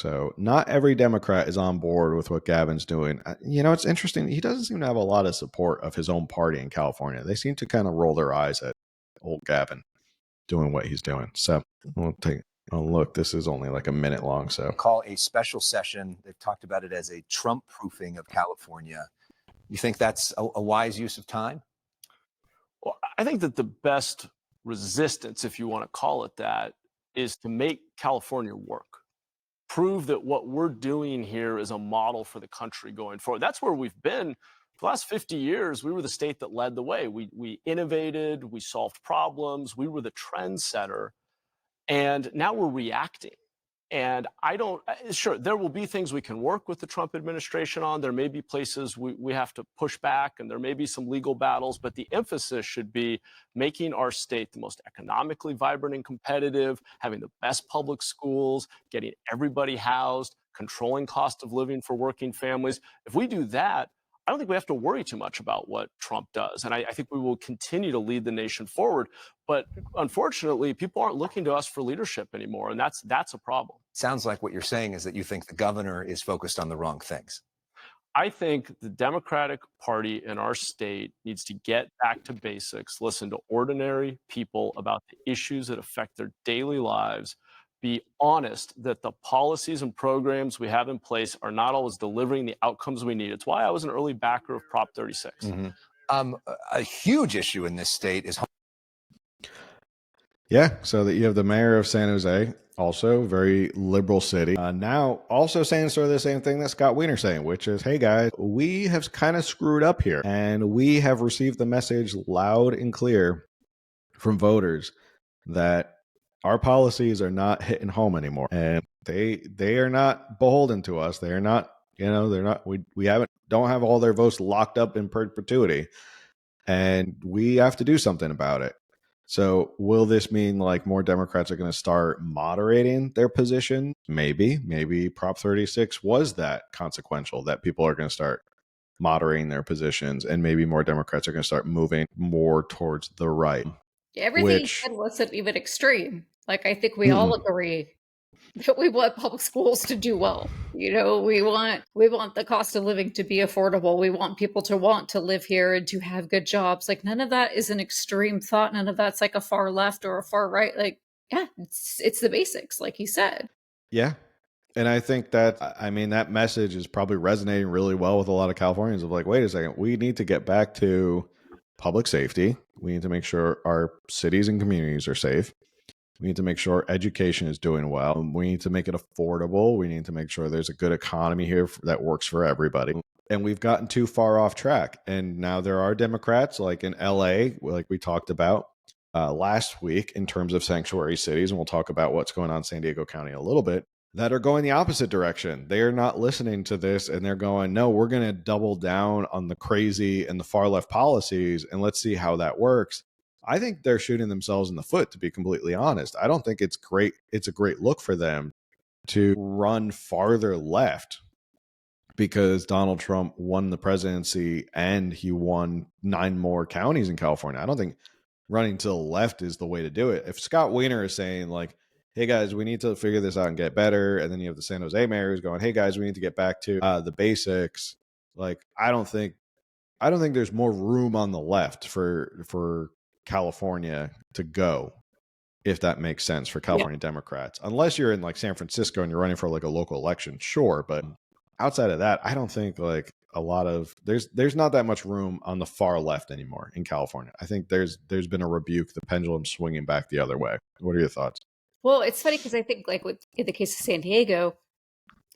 So not every Democrat is on board with what Gavin's doing. It's interesting. He doesn't seem to have a lot of support of his own party in California. They seem to kind of roll their eyes at old Gavin doing what he's doing. So we'll take a look. This is only like a minute long. So call a special session. They've talked about it as a Trump proofing of California. You think that's a wise use of time? Well, I think that the best resistance, if you want to call it that, is to make California work. Prove that what we're doing here is a model for the country going forward. That's where we've been. For the last 50 years, we were the state that led the way. We innovated, we solved problems, we were the trendsetter, and now we're reacting. And sure, there will be things we can work with the Trump administration on. There may be places we have to push back, and there may be some legal battles, but the emphasis should be making our state the most economically vibrant and competitive, having the best public schools, getting everybody housed, controlling cost of living for working families. If we do that, I don't think we have to worry too much about what Trump does. And I think we will continue to lead the nation forward. But unfortunately, people aren't looking to us for leadership anymore. And that's a problem. Sounds like what you're saying is that you think the governor is focused on the wrong things. I think the Democratic Party in our state needs to get back to basics, listen to ordinary people about the issues that affect their daily lives, be honest that the policies and programs we have in place are not always delivering the outcomes we need. It's why I was an early backer of Prop 36. Mm-hmm. A huge issue in this state is so that you have the mayor of San Jose, also very liberal city, now also saying sort of the same thing that Scott Wiener's saying, which is, hey guys, we have kind of screwed up here, and we have received the message loud and clear from voters that our policies are not hitting home anymore, and they are not beholden to us. They are not, they're not. We don't have all their votes locked up in perpetuity, and we have to do something about it. So will this mean like more Democrats are going to start moderating their position? Maybe Prop 36 was that consequential, that people are going to start moderating their positions, and maybe more Democrats are going to start moving more towards the right. Everything wasn't even extreme. Like, I think we all agree that we want public schools to do well. We want the cost of living to be affordable. We want people to want to live here and to have good jobs. Like, none of that is an extreme thought. None of that's like a far left or a far right. Like, yeah, it's the basics, like he said. Yeah. And I think that, that message is probably resonating really well with a lot of Californians of like, wait a second, we need to get back to public safety. We need to make sure our cities and communities are safe. We need to make sure education is doing well. We need to make it affordable. We need to make sure there's a good economy here that works for everybody. And we've gotten too far off track. And now there are Democrats like in LA, like we talked about last week in terms of sanctuary cities. And we'll talk about what's going on in San Diego County in a little bit, that are going the opposite direction. They are not listening to this, and they're going, no, we're going to double down on the crazy and the far left policies, and let's see how that works. I think they're shooting themselves in the foot, to be completely honest. I don't think it's great. It's a great look for them to run farther left because Donald Trump won the presidency and he won 9 more counties in California. I don't think running to the left is the way to do it. If Scott Wiener is saying like, hey guys, we need to figure this out and get better, and then you have the San Jose mayor who's going, hey guys, we need to get back to the basics. Like, I don't think there's more room on the left for California to go, if that makes sense, for California Democrats, unless you're in like San Francisco and you're running for like a local election, sure. But outside of that, I don't think like a lot of there's not that much room on the far left anymore in California. I think there's been a rebuke, the pendulum swinging back the other way. What are your thoughts? Well, it's funny because I think like in the case of San Diego,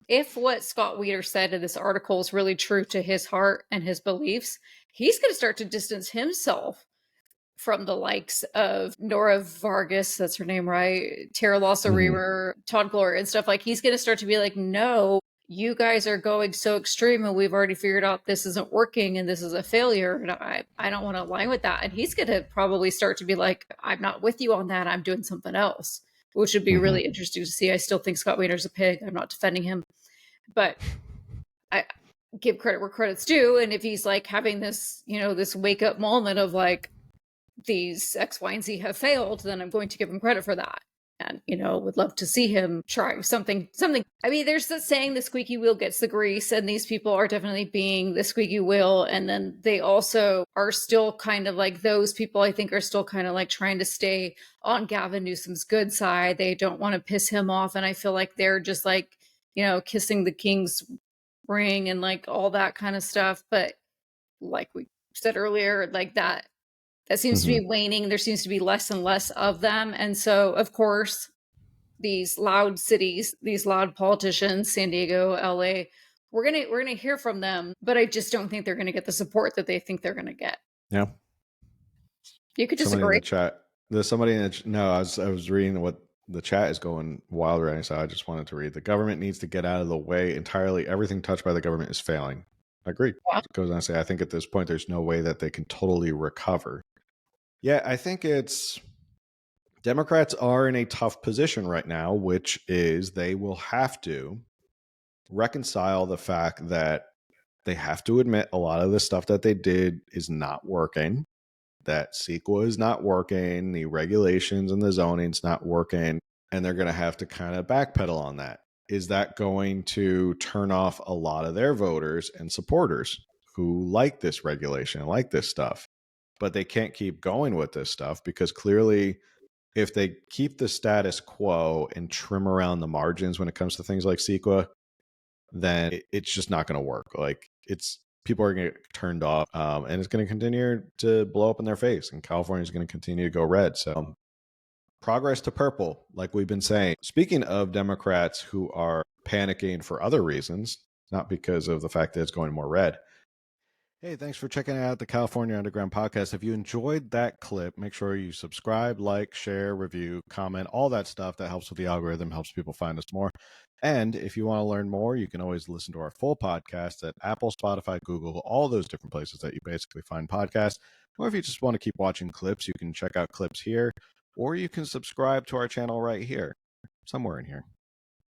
if what Scott Wiener said in this article is really true to his heart and his beliefs, he's going to start to distance himself from the likes of Nora Vargas, that's her name, right? Tara Lassa Reamer, Todd Gloria and stuff. Like, he's going to start to be like, no, you guys are going so extreme and we've already figured out this isn't working and this is a failure. And I don't want to align with that. And he's going to probably start to be like, I'm not with you on that. I'm doing something else, which would be really interesting to see. I still think Scott Wiener's a pig. I'm not defending him, but I give credit where credit's due. And if he's like having this, this wake up moment of like, these X, Y, and Z have failed, then I'm going to give him credit for that. And, would love to see him try something. I mean, there's the saying, the squeaky wheel gets the grease, and these people are definitely being the squeaky wheel. And then they also are still kind of like, those people, I think, are still kind of like trying to stay on Gavin Newsom's good side. They don't want to piss him off. And I feel like they're just like, kissing the king's ring and like all that kind of stuff. But like we said earlier, like that seems to be waning. There seems to be less and less of them. And so, of course, these loud cities, these loud politicians, San Diego, LA, we're gonna hear from them, but I just don't think they're gonna get the support that they think they're gonna get. Yeah. You could Somebody in disagree. the chat. There's somebody in the no. I was reading what the chat is going wild right now, so I just wanted to read. The government needs to get out of the way entirely. Everything touched by the government is failing. I agree. Yeah. It goes on to say, I think at this point, there's no way that they can totally recover. Yeah, I think it's Democrats are in a tough position right now, which is they will have to reconcile the fact that they have to admit a lot of the stuff that they did is not working, that CEQA is not working, the regulations and the zoning's not working, and they're going to have to kind of backpedal on that. Is that going to turn off a lot of their voters and supporters who like this regulation and like this stuff? But they can't keep going with this stuff because clearly, if they keep the status quo and trim around the margins when it comes to things like CEQA, then it's just not going to work. Like people are going to get turned off, and it's going to continue to blow up in their face, and California is going to continue to go red. So progress to purple, like we've been saying. Speaking of Democrats who are panicking for other reasons, not because of the fact that it's going more red. Hey, thanks for checking out the California Underground Podcast. If you enjoyed that clip, make sure you subscribe, like, share, review, comment, all that stuff that helps with the algorithm, helps people find us more. And if you want to learn more, you can always listen to our full podcast at Apple, Spotify, Google, all those different places that you basically find podcasts. Or if you just want to keep watching clips, you can check out clips here, or you can subscribe to our channel right here, somewhere in here.